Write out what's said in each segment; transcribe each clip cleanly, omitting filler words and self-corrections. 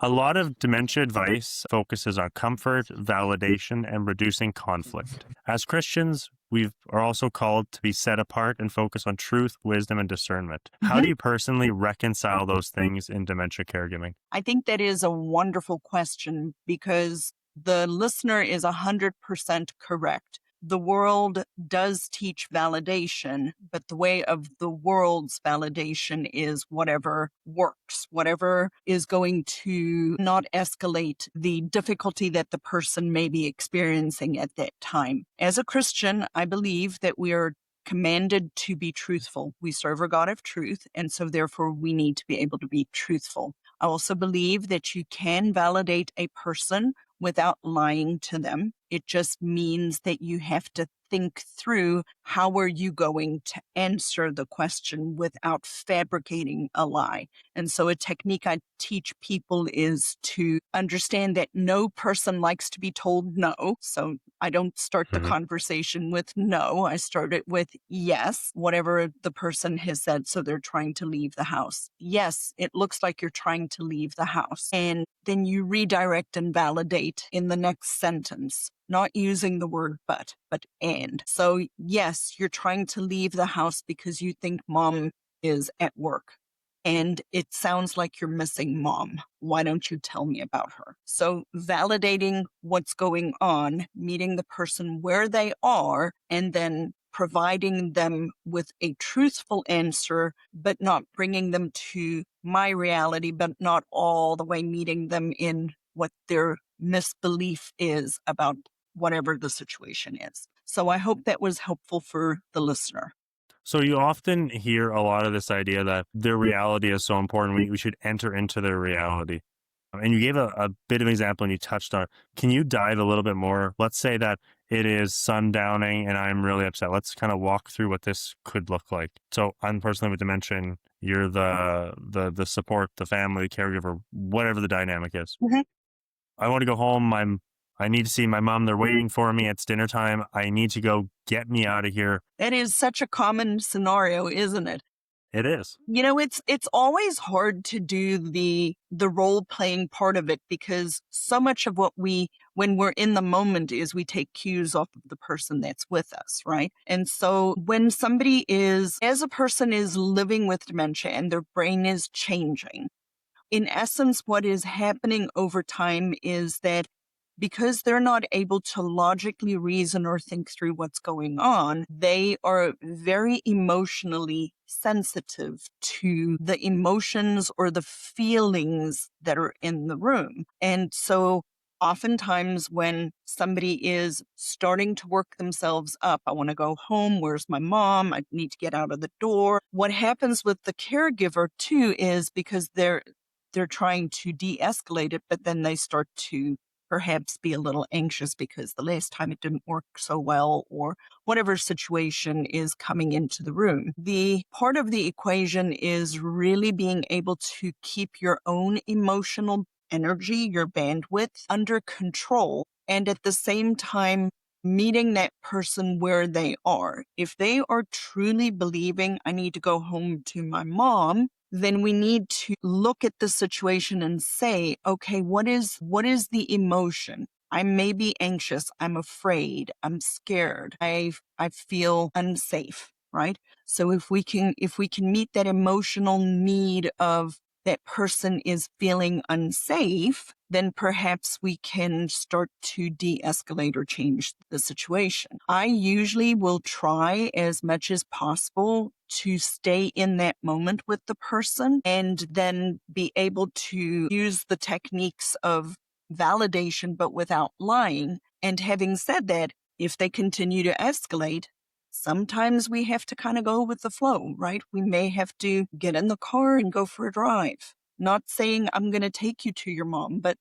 A lot of dementia advice focuses on comfort, validation, and reducing conflict. As Christians, we are also called to be set apart and focus on truth, wisdom, and discernment. How Mhm. do you personally reconcile those things in dementia caregiving? I think that is a wonderful question because the listener is 100% correct. The world does teach validation, but the way of the world's validation is whatever works, whatever is going to not escalate the difficulty that the person may be experiencing at that time. As a Christian, I believe that we are commanded to be truthful. We serve a God of truth, and so therefore we need to be able to be truthful. I also believe that you can validate a person without lying to them. It just means that you have to think through how are you going to answer the question without fabricating a lie. And so a technique I teach people is to understand that no person likes to be told no. So I don't start the Mhm. conversation with no. I start it with yes, whatever the person has said. So they're trying to leave the house. Yes, it looks like you're trying to leave the house. And then you redirect and validate in the next sentence, not using the word but and. So yes, you're trying to leave the house because you think mom is at work. And it sounds like you're missing mom. Why don't you tell me about her? So validating what's going on, meeting the person where they are, and then providing them with a truthful answer, but not bringing them to my reality, but not all the way meeting them in what their misbelief is about whatever the situation is. So I hope that was helpful for the listener. So you often hear a lot of this idea that their reality is so important. We should enter into their reality. And you gave a bit of an example and you touched on it. Can you dive a little bit more? Let's say that it is sundowning and I'm really upset. Let's kind of walk through what this could look like. So I'm personally with dementia, and you're the support, the family, the caregiver, whatever the dynamic is. Mhm. I want to go home. I need to see my mom. They're waiting for me. It's dinner time. I need to go. Get me out of here. That is such a common scenario, isn't it? It is. You know, it's always hard to do the role playing part of it because so much of what we when we're in the moment is we take cues off of the person that's with us, right? And so when somebody is as a person is living with dementia and their brain is changing, in essence, what is happening over time is that because they're not able to logically reason or think through what's going on, they are very emotionally sensitive to the emotions or the feelings that are in the room. And so oftentimes when somebody is starting to work themselves up, I want to go home. Where's my mom? I need to get out of the door. What happens with the caregiver too is because they're trying to de-escalate it, but then they start to perhaps be a little anxious because the last time it didn't work so well or whatever situation is coming into the room. The part of the equation is really being able to keep your own emotional energy, your bandwidth under control, and at the same time meeting that person where they are. If they are truly believing I need to go home to my mom, then we need to look at the situation and say, okay, what is the emotion? I may be anxious. I'm afraid. I'm scared. I feel unsafe, right? So if we can meet that emotional need of that person is feeling unsafe, then perhaps we can start to de-escalate or change the situation. I usually will try as much as possible to stay in that moment with the person and then be able to use the techniques of validation, but without lying. And having said that, if they continue to escalate, sometimes we have to kind of go with the flow, right? We may have to get in the car and go for a drive. Not saying I'm going to take you to your mom, but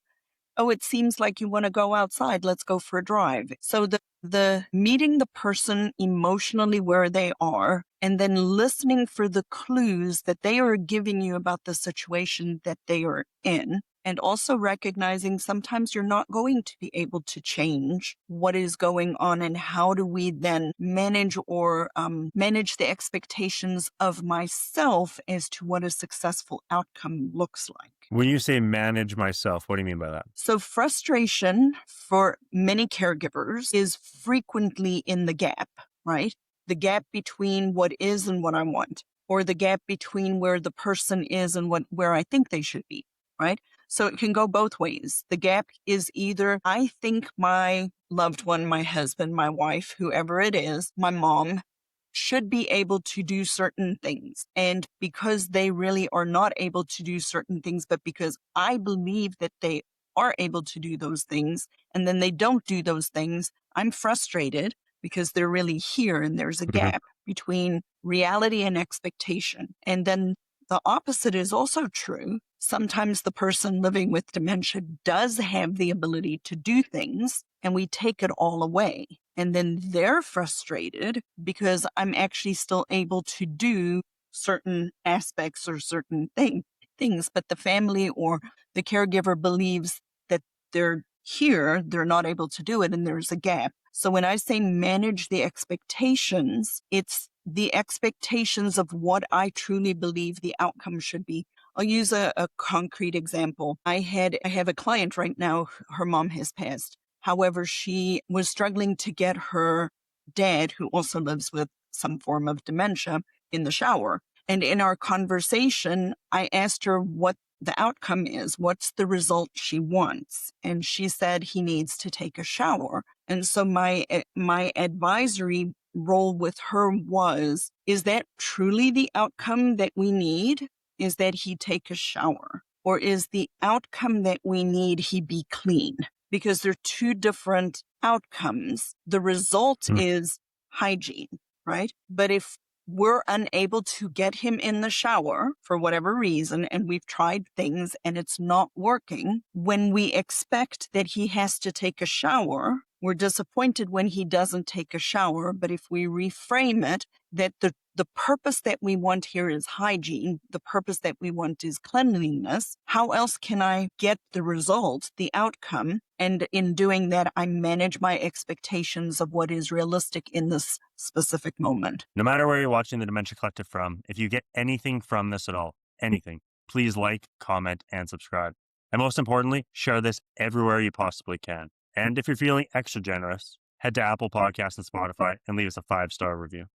oh, it seems like you want to go outside. Let's go for a drive. So the meeting the person emotionally where they are and then listening for the clues that they are giving you about the situation that they are in And also recognizing sometimes you're not going to be able to change what is going on, and how do we then manage or manage the expectations of myself as to what a successful outcome looks like. When you say manage myself, what do you mean by that? So frustration for many caregivers is frequently in the gap, right? The gap between what is and what I want, or the gap between where the person is and where I think they should be, right? So it can go both ways. The gap is either I think my loved one, my husband, my wife, whoever it is, my mom, should be able to do certain things. And because they really are not able to do certain things, but because I believe that they are able to do those things, and then they don't do those things, I'm frustrated because they're really here, and there's a Mhm. gap between reality and expectation. And then the opposite is also true. Sometimes the person living with dementia does have the ability to do things, and we take it all away. And then they're frustrated because I'm actually still able to do certain aspects or certain things, but the family or the caregiver believes that they're here, they're not able to do it, and there's a gap. So when I say manage the expectations, it's the expectations of what I truly believe the outcome should be. I'll use a concrete example. I have a client right now, her mom has passed. However, she was struggling to get her dad, who also lives with some form of dementia, in the shower. And in our conversation, I asked her what the outcome is. What's the result she wants? And she said he needs to take a shower. And so my advisory role with her was, is that truly the outcome that we need? Is that he take a shower? Or is the outcome that we need he be clean? Because they're two different outcomes. The result Mm. is hygiene, right? But if we're unable to get him in the shower for whatever reason, and we've tried things and it's not working, when we expect that he has to take a shower, we're disappointed when he doesn't take a shower. But if we reframe it, that the purpose that we want here is hygiene, the purpose that we want is cleanliness, how else can I get the result, the outcome? And in doing that, I manage my expectations of what is realistic in this specific moment. No matter where you're watching the Dementia Collective from, if you get anything from this at all, anything, please like, comment, and subscribe. And most importantly, share this everywhere you possibly can. And if you're feeling extra generous, head to Apple Podcasts and Spotify and leave us a 5-star review.